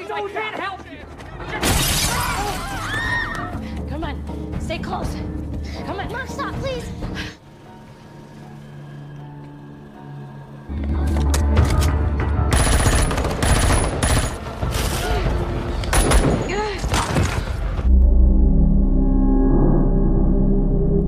I can't help you. Come on, stay close. Come on, Mark, stop, please.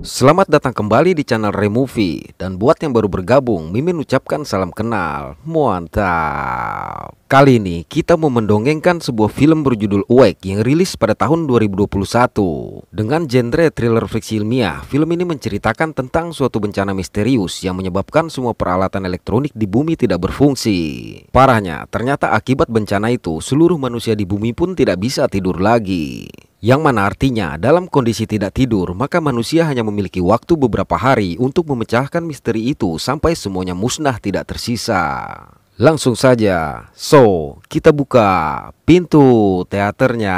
Selamat datang kembali di channel Removie. Dan buat yang baru bergabung, Mimin ucapkan salam kenal. Mantap. Kali ini kita mau mendongengkan sebuah film berjudul Awake yang rilis pada tahun 2021. Dengan genre thriller fiksi ilmiah, film ini menceritakan tentang suatu bencana misterius yang menyebabkan semua peralatan elektronik di bumi tidak berfungsi. Parahnya, ternyata akibat bencana itu seluruh manusia di bumi pun tidak bisa tidur lagi. Yang mana artinya dalam kondisi tidak tidur, maka manusia hanya memiliki waktu beberapa hari untuk memecahkan misteri itu sampai semuanya musnah tidak tersisa. Langsung saja, so kita buka pintu teaternya.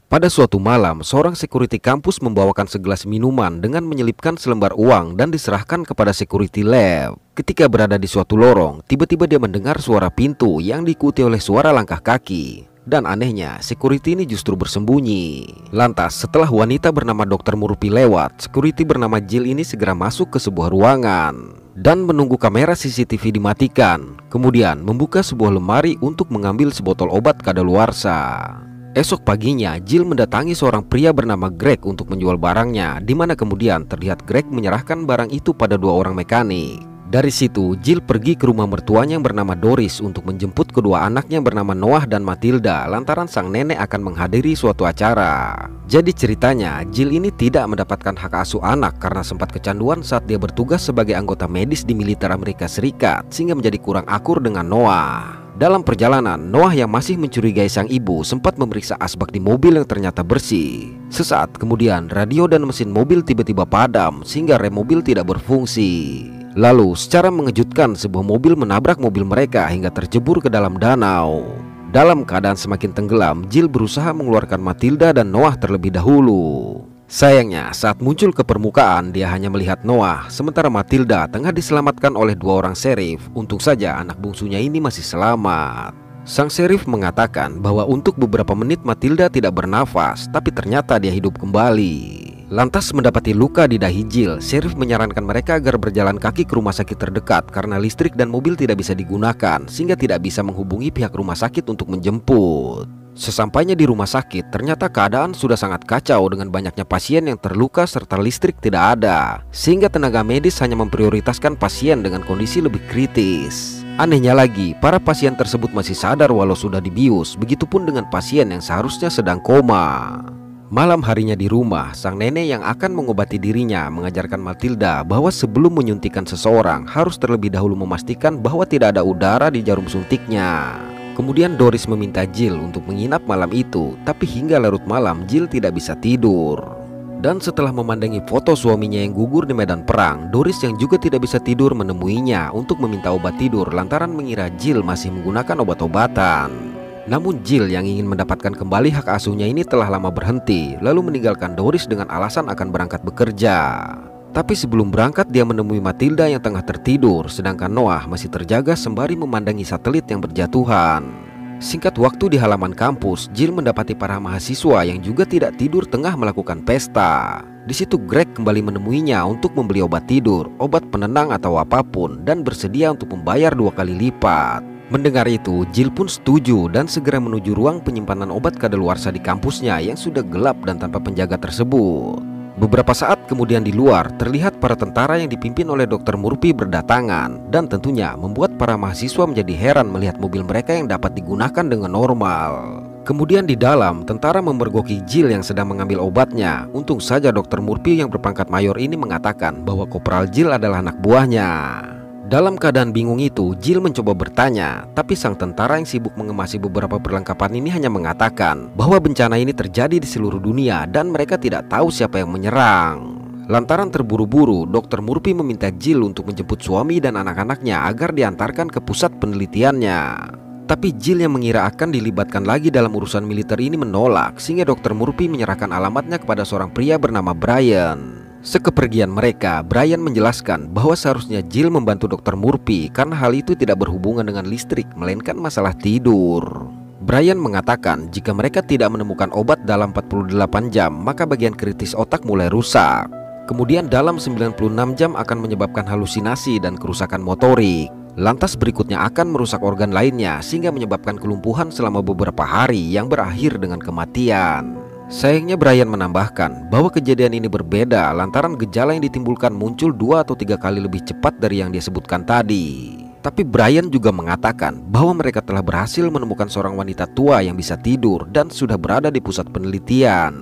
Pada suatu malam, seorang security kampus membawakan segelas minuman dengan menyelipkan selembar uang dan diserahkan kepada security lab. Ketika berada di suatu lorong, tiba-tiba dia mendengar suara pintu yang diikuti oleh suara langkah kaki. Dan anehnya, security ini justru bersembunyi. Lantas, setelah wanita bernama Dr. Murphy lewat, security bernama Jill ini segera masuk ke sebuah ruangan dan menunggu kamera CCTV dimatikan. Kemudian, membuka sebuah lemari untuk mengambil sebotol obat kadaluarsa. Esok paginya, Jill mendatangi seorang pria bernama Greg untuk menjual barangnya, di mana kemudian terlihat Greg menyerahkan barang itu pada dua orang mekanik. Dari situ, Jill pergi ke rumah mertuanya yang bernama Doris untuk menjemput kedua anaknya yang bernama Noah dan Matilda lantaran sang nenek akan menghadiri suatu acara. Jadi ceritanya, Jill ini tidak mendapatkan hak asuh anak karena sempat kecanduan saat dia bertugas sebagai anggota medis di militer Amerika Serikat sehingga menjadi kurang akur dengan Noah. Dalam perjalanan, Noah yang masih mencurigai sang ibu sempat memeriksa asbak di mobil yang ternyata bersih. Sesaat kemudian, radio dan mesin mobil tiba-tiba padam sehingga rem mobil tidak berfungsi. Lalu, secara mengejutkan sebuah mobil menabrak mobil mereka hingga terjebur ke dalam danau. Dalam keadaan semakin tenggelam, Jill berusaha mengeluarkan Matilda dan Noah terlebih dahulu. Sayangnya, saat muncul ke permukaan, dia hanya melihat Noah, sementara Matilda tengah diselamatkan oleh dua orang sheriff. Untung saja anak bungsunya ini masih selamat. Sang sheriff mengatakan bahwa untuk beberapa menit Matilda tidak bernafas, tapi ternyata dia hidup kembali. Lantas mendapati luka di dahi Jill, sheriff menyarankan mereka agar berjalan kaki ke rumah sakit terdekat karena listrik dan mobil tidak bisa digunakan, sehingga tidak bisa menghubungi pihak rumah sakit untuk menjemput. Sesampainya di rumah sakit, ternyata keadaan sudah sangat kacau dengan banyaknya pasien yang terluka serta listrik tidak ada, sehingga tenaga medis hanya memprioritaskan pasien dengan kondisi lebih kritis. Anehnya lagi, para pasien tersebut masih sadar walau sudah dibius, begitupun dengan pasien yang seharusnya sedang koma. Malam harinya di rumah, sang nenek yang akan mengobati dirinya mengajarkan Matilda bahwa sebelum menyuntikkan seseorang harus terlebih dahulu memastikan bahwa tidak ada udara di jarum suntiknya. Kemudian Doris meminta Jill untuk menginap malam itu, tapi hingga larut malam Jill tidak bisa tidur. Dan setelah memandangi foto suaminya yang gugur di medan perang, Doris yang juga tidak bisa tidur menemuinya untuk meminta obat tidur lantaran mengira Jill masih menggunakan obat-obatan. Namun Jill yang ingin mendapatkan kembali hak asuhnya ini telah lama berhenti, lalu meninggalkan Doris dengan alasan akan berangkat bekerja. Tapi sebelum berangkat dia menemui Matilda yang tengah tertidur, sedangkan Noah masih terjaga sembari memandangi satelit yang berjatuhan. Singkat waktu di halaman kampus, Jill mendapati para mahasiswa yang juga tidak tidur tengah melakukan pesta. Di situ Greg kembali menemuinya untuk membeli obat tidur, obat penenang atau apapun, dan bersedia untuk membayar 2 kali lipat. Mendengar itu, Jill pun setuju dan segera menuju ruang penyimpanan obat kadaluarsa di kampusnya yang sudah gelap dan tanpa penjaga tersebut. Beberapa saat kemudian di luar, terlihat para tentara yang dipimpin oleh Dr. Murphy berdatangan. Dan tentunya membuat para mahasiswa menjadi heran melihat mobil mereka yang dapat digunakan dengan normal. Kemudian di dalam, tentara memergoki Jill yang sedang mengambil obatnya. Untung saja Dr. Murphy yang berpangkat mayor ini mengatakan bahwa Kopral Jill adalah anak buahnya. Dalam keadaan bingung itu, Jill mencoba bertanya, tapi sang tentara yang sibuk mengemasi beberapa perlengkapan ini hanya mengatakan bahwa bencana ini terjadi di seluruh dunia dan mereka tidak tahu siapa yang menyerang. Lantaran terburu-buru, Dr. Murphy meminta Jill untuk menjemput suami dan anak-anaknya agar diantarkan ke pusat penelitiannya. Tapi Jill yang mengira akan dilibatkan lagi dalam urusan militer ini menolak, sehingga Dr. Murphy menyerahkan alamatnya kepada seorang pria bernama Brian. Sekepergian mereka, Brian menjelaskan bahwa seharusnya Jill membantu Dr. Murphy karena hal itu tidak berhubungan dengan listrik, melainkan masalah tidur. Brian mengatakan jika mereka tidak menemukan obat dalam 48 jam, maka bagian kritis otak mulai rusak. Kemudian dalam 96 jam akan menyebabkan halusinasi dan kerusakan motorik. Lantas berikutnya akan merusak organ lainnya sehingga menyebabkan kelumpuhan selama beberapa hari yang berakhir dengan kematian. Sayangnya Brian menambahkan bahwa kejadian ini berbeda lantaran gejala yang ditimbulkan muncul 2 atau 3 kali lebih cepat dari yang dia sebutkan tadi. Tapi Brian juga mengatakan bahwa mereka telah berhasil menemukan seorang wanita tua yang bisa tidur dan sudah berada di pusat penelitian.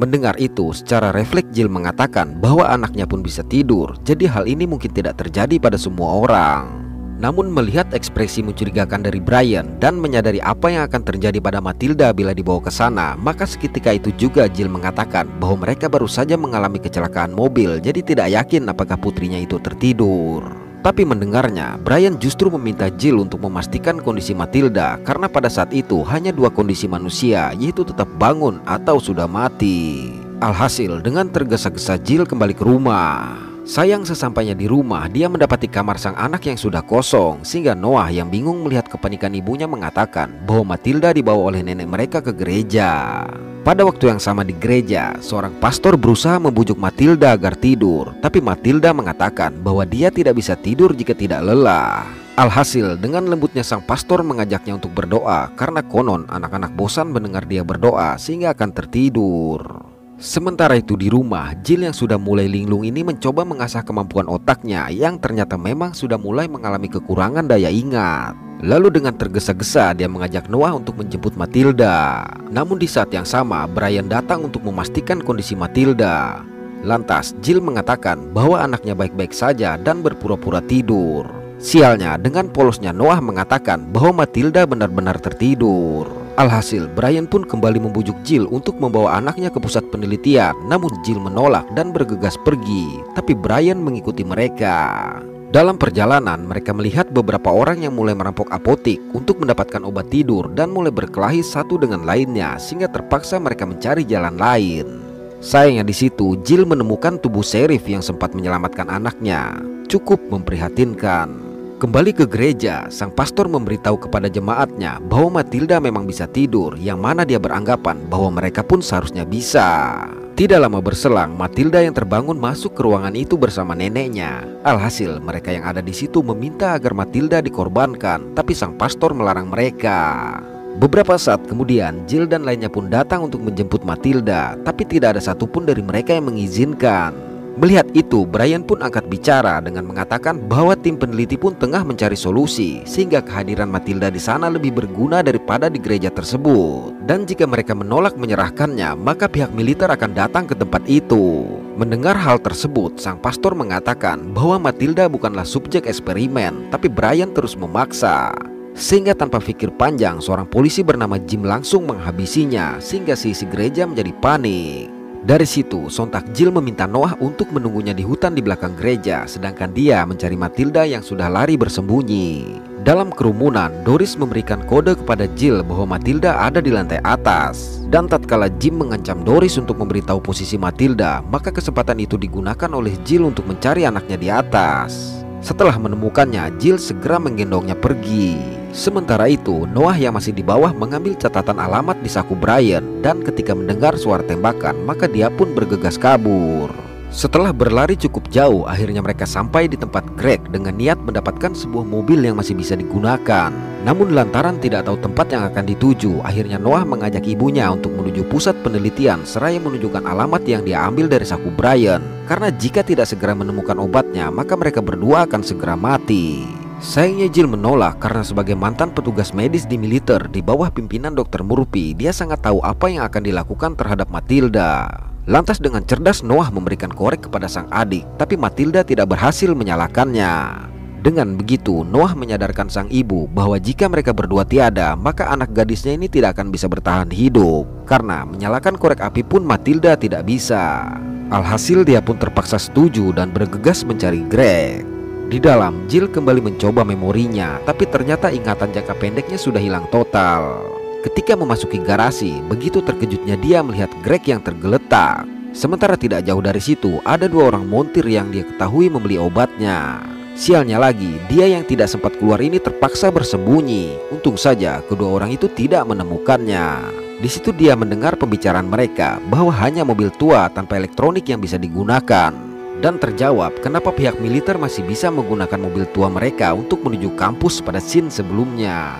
Mendengar itu, secara refleks Jill mengatakan bahwa anaknya pun bisa tidur, jadi hal ini mungkin tidak terjadi pada semua orang. Namun melihat ekspresi mencurigakan dari Brian dan menyadari apa yang akan terjadi pada Matilda bila dibawa ke sana, maka seketika itu juga Jill mengatakan bahwa mereka baru saja mengalami kecelakaan mobil, jadi tidak yakin apakah putrinya itu tertidur. Tapi mendengarnya, Brian justru meminta Jill untuk memastikan kondisi Matilda karena pada saat itu hanya 2 kondisi manusia, yaitu tetap bangun atau sudah mati. Alhasil dengan tergesa-gesa Jill kembali ke rumah. Sayang sesampainya di rumah, dia mendapati kamar sang anak yang sudah kosong, sehingga Noah yang bingung melihat kepanikan ibunya mengatakan bahwa Matilda dibawa oleh nenek mereka ke gereja. Pada waktu yang sama di gereja, seorang pastor berusaha membujuk Matilda agar tidur, tapi Matilda mengatakan bahwa dia tidak bisa tidur jika tidak lelah. Alhasil dengan lembutnya sang pastor mengajaknya untuk berdoa karena konon anak-anak bosan mendengar dia berdoa sehingga akan tertidur. Sementara itu di rumah, Jill yang sudah mulai linglung ini mencoba mengasah kemampuan otaknya yang ternyata memang sudah mulai mengalami kekurangan daya ingat. Lalu dengan tergesa-gesa dia mengajak Noah untuk menjemput Matilda. Namun di saat yang sama, Brian datang untuk memastikan kondisi Matilda. Lantas Jill mengatakan bahwa anaknya baik-baik saja dan berpura-pura tidur. Sialnya, dengan polosnya Noah mengatakan bahwa Matilda benar-benar tertidur. Alhasil, Brian pun kembali membujuk Jill untuk membawa anaknya ke pusat penelitian. Namun Jill menolak dan bergegas pergi. Tapi Brian mengikuti mereka. Dalam perjalanan, mereka melihat beberapa orang yang mulai merampok apotik untuk mendapatkan obat tidur dan mulai berkelahi satu dengan lainnya, sehingga terpaksa mereka mencari jalan lain. Sayangnya di situ, Jill menemukan tubuh Sheriff yang sempat menyelamatkan anaknya. Cukup memprihatinkan. Kembali ke gereja, sang pastor memberitahu kepada jemaatnya bahwa Matilda memang bisa tidur, yang mana dia beranggapan bahwa mereka pun seharusnya bisa. Tidak lama berselang, Matilda yang terbangun masuk ke ruangan itu bersama neneknya. Alhasil, mereka yang ada di situ meminta agar Matilda dikorbankan, tapi sang pastor melarang mereka. Beberapa saat kemudian, Jill dan lainnya pun datang untuk menjemput Matilda, tapi tidak ada satupun dari mereka yang mengizinkan. Melihat itu, Brian pun angkat bicara dengan mengatakan bahwa tim peneliti pun tengah mencari solusi, sehingga kehadiran Matilda di sana lebih berguna daripada di gereja tersebut. Dan jika mereka menolak menyerahkannya, maka pihak militer akan datang ke tempat itu. Mendengar hal tersebut, sang pastor mengatakan bahwa Matilda bukanlah subjek eksperimen, tapi Brian terus memaksa. Sehingga tanpa pikir panjang, seorang polisi bernama Jim langsung menghabisinya, sehingga seisi gereja menjadi panik. Dari situ, sontak Jill meminta Noah untuk menunggunya di hutan di belakang gereja, sedangkan dia mencari Matilda yang sudah lari bersembunyi. Dalam kerumunan, Doris memberikan kode kepada Jill bahwa Matilda ada di lantai atas. Dan tatkala Jim mengancam Doris untuk memberitahu posisi Matilda, maka kesempatan itu digunakan oleh Jill untuk mencari anaknya di atas. Setelah menemukannya, Jill segera menggendongnya pergi. Sementara itu, Noah yang masih di bawah mengambil catatan alamat di saku Brian, dan ketika mendengar suara tembakan, maka dia pun bergegas kabur. Setelah berlari cukup jauh, akhirnya mereka sampai di tempat Greg dengan niat mendapatkan sebuah mobil yang masih bisa digunakan. Namun lantaran tidak tahu tempat yang akan dituju, akhirnya Noah mengajak ibunya untuk menuju pusat penelitian seraya menunjukkan alamat yang dia ambil dari saku Brian. Karena jika tidak segera menemukan obatnya, maka mereka berdua akan segera mati. Sayangnya Jill menolak karena sebagai mantan petugas medis di militer di bawah pimpinan Dr. Murphy, dia sangat tahu apa yang akan dilakukan terhadap Matilda. Lantas dengan cerdas Noah memberikan korek kepada sang adik, tapi Matilda tidak berhasil menyalakannya. Dengan begitu, Noah menyadarkan sang ibu bahwa jika mereka berdua tiada, maka anak gadisnya ini tidak akan bisa bertahan hidup. Karena menyalakan korek api pun Matilda tidak bisa. Alhasil dia pun terpaksa setuju dan bergegas mencari Greg. Di dalam, Jill kembali mencoba memorinya, tapi ternyata ingatan jangka pendeknya sudah hilang total. Ketika memasuki garasi, begitu terkejutnya dia melihat Greg yang tergeletak. Sementara tidak jauh dari situ ada dua orang montir yang dia ketahui membeli obatnya. Sialnya lagi, dia yang tidak sempat keluar ini terpaksa bersembunyi. Untung saja kedua orang itu tidak menemukannya. Di situ dia mendengar pembicaraan mereka bahwa hanya mobil tua tanpa elektronik yang bisa digunakan. Dan terjawab kenapa pihak militer masih bisa menggunakan mobil tua mereka untuk menuju kampus pada scene sebelumnya.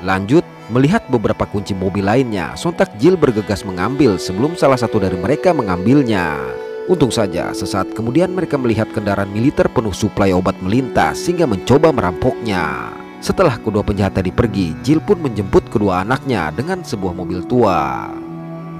Lanjut, melihat beberapa kunci mobil lainnya, sontak Jill bergegas mengambil sebelum salah satu dari mereka mengambilnya. Untung saja sesaat kemudian mereka melihat kendaraan militer penuh suplai obat melintas sehingga mencoba merampoknya. Setelah kedua penjahat tadi pergi, Jill pun menjemput kedua anaknya dengan sebuah mobil tua.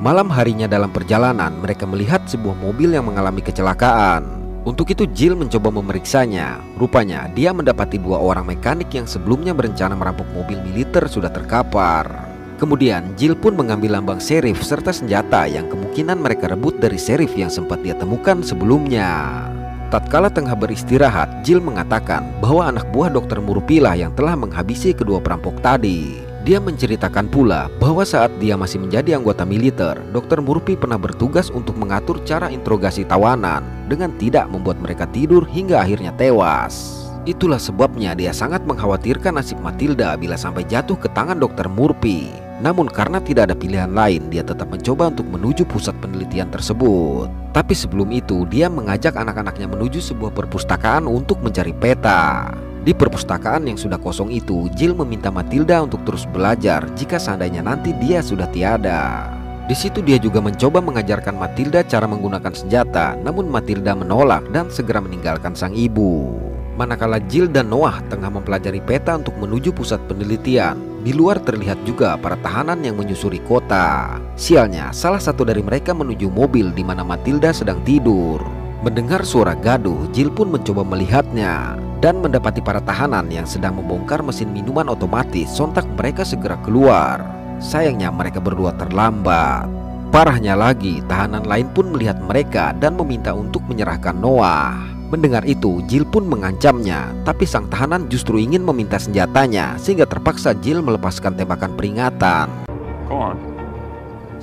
Malam harinya dalam perjalanan, mereka melihat sebuah mobil yang mengalami kecelakaan. Untuk itu Jill mencoba memeriksanya. Rupanya dia mendapati dua orang mekanik yang sebelumnya berencana merampok mobil militer sudah terkapar. Kemudian Jill pun mengambil lambang serif serta senjata yang kemungkinan mereka rebut dari serif yang sempat dia temukan sebelumnya. Tatkala tengah beristirahat, Jill mengatakan bahwa anak buah Dr. Murphy lah yang telah menghabisi kedua perampok tadi. Dia menceritakan pula bahwa saat dia masih menjadi anggota militer, Dr. Murphy pernah bertugas untuk mengatur cara interogasi tawanan dengan tidak membuat mereka tidur hingga akhirnya tewas. Itulah sebabnya dia sangat mengkhawatirkan nasib Matilda bila sampai jatuh ke tangan Dr. Murphy. Namun karena tidak ada pilihan lain, dia tetap mencoba untuk menuju pusat penelitian tersebut. Tapi sebelum itu, dia mengajak anak-anaknya menuju sebuah perpustakaan untuk mencari peta. Di perpustakaan yang sudah kosong itu, Jill meminta Matilda untuk terus belajar jika seandainya nanti dia sudah tiada. Di situ dia juga mencoba mengajarkan Matilda cara menggunakan senjata, namun Matilda menolak dan segera meninggalkan sang ibu. Manakala Jill dan Noah tengah mempelajari peta untuk menuju pusat penelitian, di luar terlihat juga para tahanan yang menyusuri kota. Sialnya, salah satu dari mereka menuju mobil di mana Matilda sedang tidur. Mendengar suara gaduh, Jill pun mencoba melihatnya dan mendapati para tahanan yang sedang membongkar mesin minuman otomatis. Sontak mereka segera keluar. Sayangnya mereka berdua terlambat. Parahnya lagi, tahanan lain pun melihat mereka dan meminta untuk menyerahkan Noah. Mendengar itu, Jill pun mengancamnya, tapi sang tahanan justru ingin meminta senjatanya sehingga terpaksa Jill melepaskan tembakan peringatan. Go on,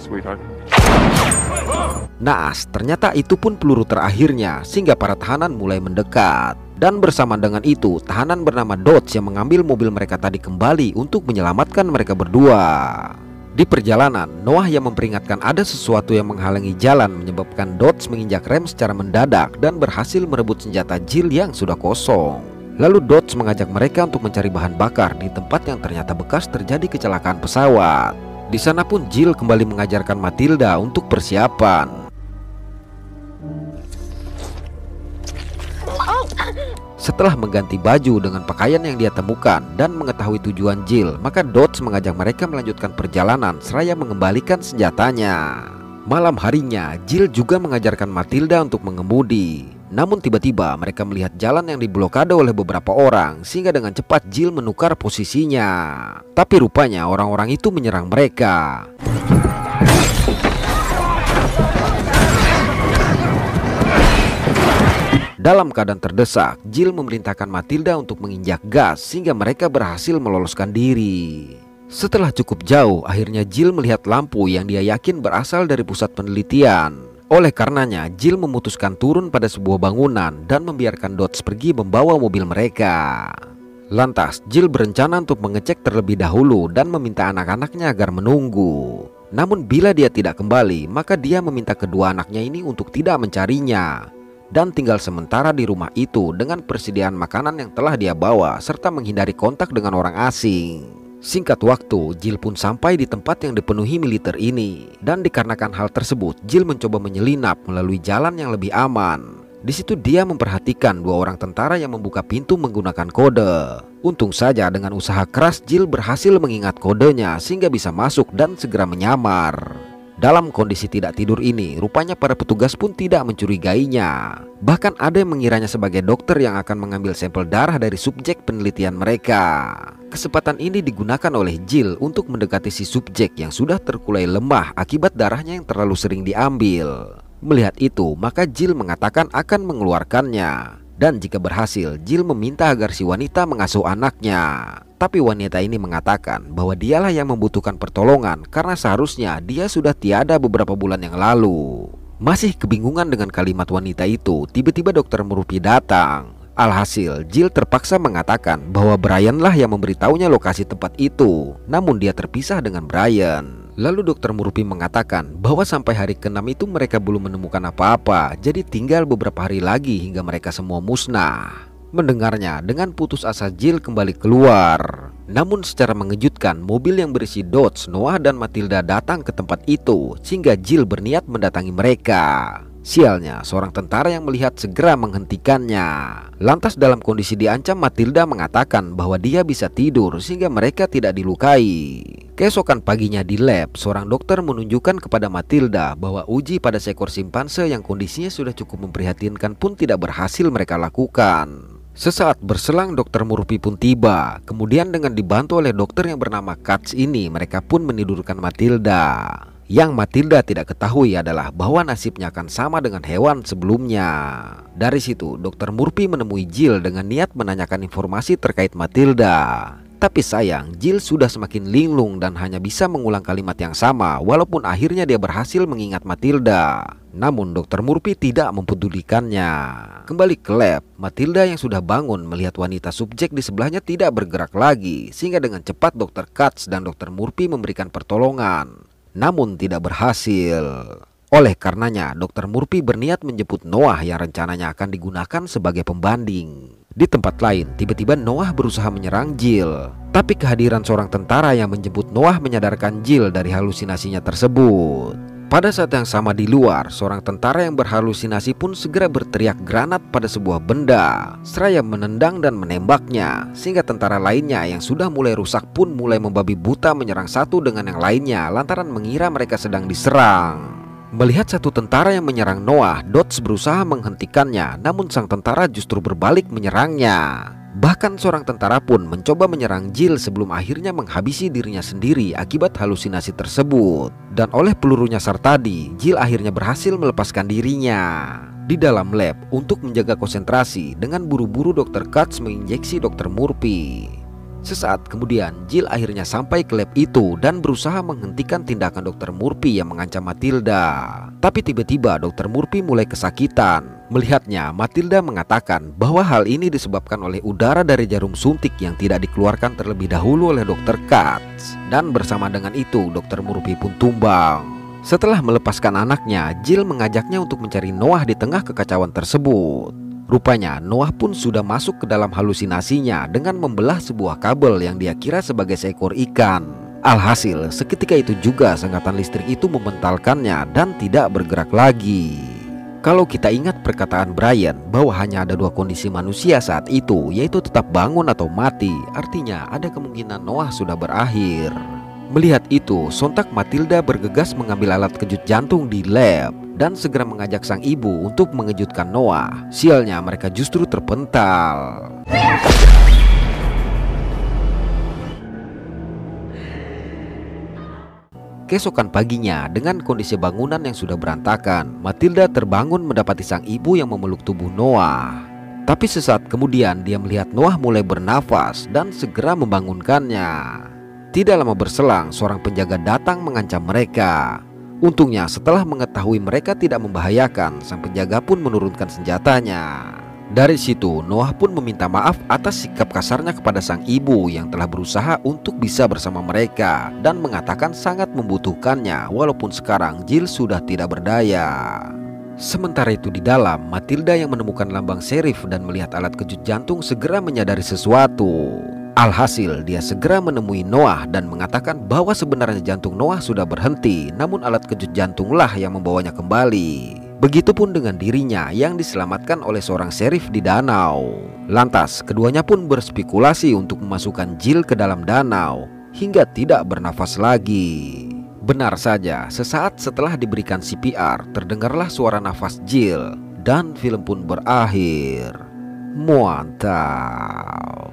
sweetheart. Naas, ternyata itu pun peluru terakhirnya sehingga para tahanan mulai mendekat. Dan bersamaan dengan itu, tahanan bernama Dodge yang mengambil mobil mereka tadi kembali untuk menyelamatkan mereka berdua. Di perjalanan, Noah yang memperingatkan ada sesuatu yang menghalangi jalan menyebabkan Dodge menginjak rem secara mendadak dan berhasil merebut senjata Jill yang sudah kosong. Lalu Dodge mengajak mereka untuk mencari bahan bakar di tempat yang ternyata bekas terjadi kecelakaan pesawat. Di sana pun Jill kembali mengajarkan Matilda untuk persiapan. Setelah mengganti baju dengan pakaian yang dia temukan dan mengetahui tujuan Jill, maka Dodge mengajak mereka melanjutkan perjalanan seraya mengembalikan senjatanya. Malam harinya, Jill juga mengajarkan Matilda untuk mengemudi. Namun tiba-tiba mereka melihat jalan yang diblokade oleh beberapa orang sehingga dengan cepat Jill menukar posisinya. Tapi rupanya orang-orang itu menyerang mereka. Dalam keadaan terdesak, Jill memerintahkan Matilda untuk menginjak gas sehingga mereka berhasil meloloskan diri. Setelah cukup jauh, akhirnya Jill melihat lampu yang dia yakin berasal dari pusat penelitian. Oleh karenanya, Jill memutuskan turun pada sebuah bangunan dan membiarkan Dodge pergi membawa mobil mereka. Lantas, Jill berencana untuk mengecek terlebih dahulu dan meminta anak-anaknya agar menunggu. Namun bila dia tidak kembali, maka dia meminta kedua anaknya ini untuk tidak mencarinya dan tinggal sementara di rumah itu dengan persediaan makanan yang telah dia bawa serta menghindari kontak dengan orang asing. Singkat waktu, Jill pun sampai di tempat yang dipenuhi militer ini. Dan dikarenakan hal tersebut, Jill mencoba menyelinap melalui jalan yang lebih aman. Di situ dia memperhatikan dua orang tentara yang membuka pintu menggunakan kode. Untung saja dengan usaha keras Jill berhasil mengingat kodenya sehingga bisa masuk dan segera menyamar. Dalam kondisi tidak tidur ini, rupanya para petugas pun tidak mencurigainya. Bahkan ada yang mengiranya sebagai dokter yang akan mengambil sampel darah dari subjek penelitian mereka. Kesempatan ini digunakan oleh Jill untuk mendekati si subjek yang sudah terkulai lemah akibat darahnya yang terlalu sering diambil. Melihat itu, maka Jill mengatakan akan mengeluarkannya. Dan jika berhasil, Jill meminta agar si wanita mengasuh anaknya. Tapi wanita ini mengatakan bahwa dialah yang membutuhkan pertolongan karena seharusnya dia sudah tiada beberapa bulan yang lalu. Masih kebingungan dengan kalimat wanita itu, tiba-tiba Dokter Murphy datang. Alhasil, Jill terpaksa mengatakan bahwa Brian lah yang memberitahunya lokasi tempat itu, namun dia terpisah dengan Brian. Lalu Dokter Murphy mengatakan bahwa sampai hari ke-6 itu mereka belum menemukan apa-apa, jadi tinggal beberapa hari lagi hingga mereka semua musnah. Mendengarnya, dengan putus asa Jill kembali keluar. Namun secara mengejutkan, mobil yang berisi Dodge, Noah dan Matilda datang ke tempat itu, sehingga Jill berniat mendatangi mereka. Sialnya, seorang tentara yang melihat segera menghentikannya. Lantas dalam kondisi diancam, Matilda mengatakan bahwa dia bisa tidur sehingga mereka tidak dilukai. Keesokan paginya di lab, seorang dokter menunjukkan kepada Matilda bahwa uji pada seekor simpanse yang kondisinya sudah cukup memprihatinkan pun tidak berhasil mereka lakukan. Sesaat berselang Dokter Murphy pun tiba. Kemudian dengan dibantu oleh dokter yang bernama Katz ini, mereka pun menidurkan Matilda. Yang Matilda tidak ketahui adalah bahwa nasibnya akan sama dengan hewan sebelumnya. Dari situ Dokter Murphy menemui Jill dengan niat menanyakan informasi terkait Matilda. Tapi sayang, Jill sudah semakin linglung dan hanya bisa mengulang kalimat yang sama, walaupun akhirnya dia berhasil mengingat Matilda. Namun Dokter Murphy tidak mempedulikannya. Kembali ke lab, Matilda yang sudah bangun melihat wanita subjek di sebelahnya tidak bergerak lagi, sehingga dengan cepat Dokter Katz dan Dokter Murphy memberikan pertolongan. Namun tidak berhasil. Oleh karenanya, Dokter Murphy berniat menjemput Noah yang rencananya akan digunakan sebagai pembanding. Di tempat lain, tiba-tiba Noah berusaha menyerang Jill. Tapi kehadiran seorang tentara yang menjemput Noah menyadarkan Jill dari halusinasinya tersebut. Pada saat yang sama di luar, seorang tentara yang berhalusinasi pun segera berteriak granat pada sebuah benda, seraya menendang dan menembaknya, sehingga tentara lainnya yang sudah mulai rusak pun mulai membabi buta menyerang satu dengan yang lainnya lantaran mengira mereka sedang diserang. Melihat satu tentara yang menyerang Noah, Dodge berusaha menghentikannya, namun sang tentara justru berbalik menyerangnya. Bahkan seorang tentara pun mencoba menyerang Jill sebelum akhirnya menghabisi dirinya sendiri akibat halusinasi tersebut. Dan oleh peluru nyasar tadi, Jill akhirnya berhasil melepaskan dirinya. Di dalam lab, untuk menjaga konsentrasi, dengan buru-buru Dr. Katz menginjeksi Dr. Murphy. Sesaat kemudian, Jill akhirnya sampai ke lab itu dan berusaha menghentikan tindakan Dr. Murphy yang mengancam Matilda. Tapi tiba-tiba Dr. Murphy mulai kesakitan. Melihatnya, Matilda mengatakan bahwa hal ini disebabkan oleh udara dari jarum suntik yang tidak dikeluarkan terlebih dahulu oleh Dr. Katz. Dan bersama dengan itu, Dr. Murphy pun tumbang. Setelah melepaskan anaknya, Jill mengajaknya untuk mencari Noah di tengah kekacauan tersebut. Rupanya Noah pun sudah masuk ke dalam halusinasinya dengan membelah sebuah kabel yang dia kira sebagai seekor ikan. Alhasil, seketika itu juga sengatan listrik itu mementalkannya dan tidak bergerak lagi. Kalau kita ingat perkataan Brian bahwa hanya ada dua kondisi manusia saat itu, yaitu tetap bangun atau mati, artinya ada kemungkinan Noah sudah berakhir. Melihat itu, sontak Matilda bergegas mengambil alat kejut jantung di lab dan segera mengajak sang ibu untuk mengejutkan Noah. Sialnya, mereka justru terpental. Keesokan paginya, dengan kondisi bangunan yang sudah berantakan, Matilda terbangun mendapati sang ibu yang memeluk tubuh Noah. Tapi sesaat kemudian dia melihat Noah mulai bernafas dan segera membangunkannya. Tidak lama berselang, seorang penjaga datang mengancam mereka. Untungnya setelah mengetahui mereka tidak membahayakan, sang penjaga pun menurunkan senjatanya. Dari situ Noah pun meminta maaf atas sikap kasarnya kepada sang ibu yang telah berusaha untuk bisa bersama mereka dan mengatakan sangat membutuhkannya walaupun sekarang Jill sudah tidak berdaya. Sementara itu di dalam, Matilda yang menemukan lambang serif dan melihat alat kejut jantung segera menyadari sesuatu. Alhasil dia segera menemui Noah dan mengatakan bahwa sebenarnya jantung Noah sudah berhenti, namun alat kejut jantunglah yang membawanya kembali. Begitupun dengan dirinya yang diselamatkan oleh seorang serif di danau. Lantas keduanya pun berspekulasi untuk memasukkan Jill ke dalam danau hingga tidak bernafas lagi. Benar saja, sesaat setelah diberikan CPR terdengarlah suara nafas Jill dan film pun berakhir. Mantap.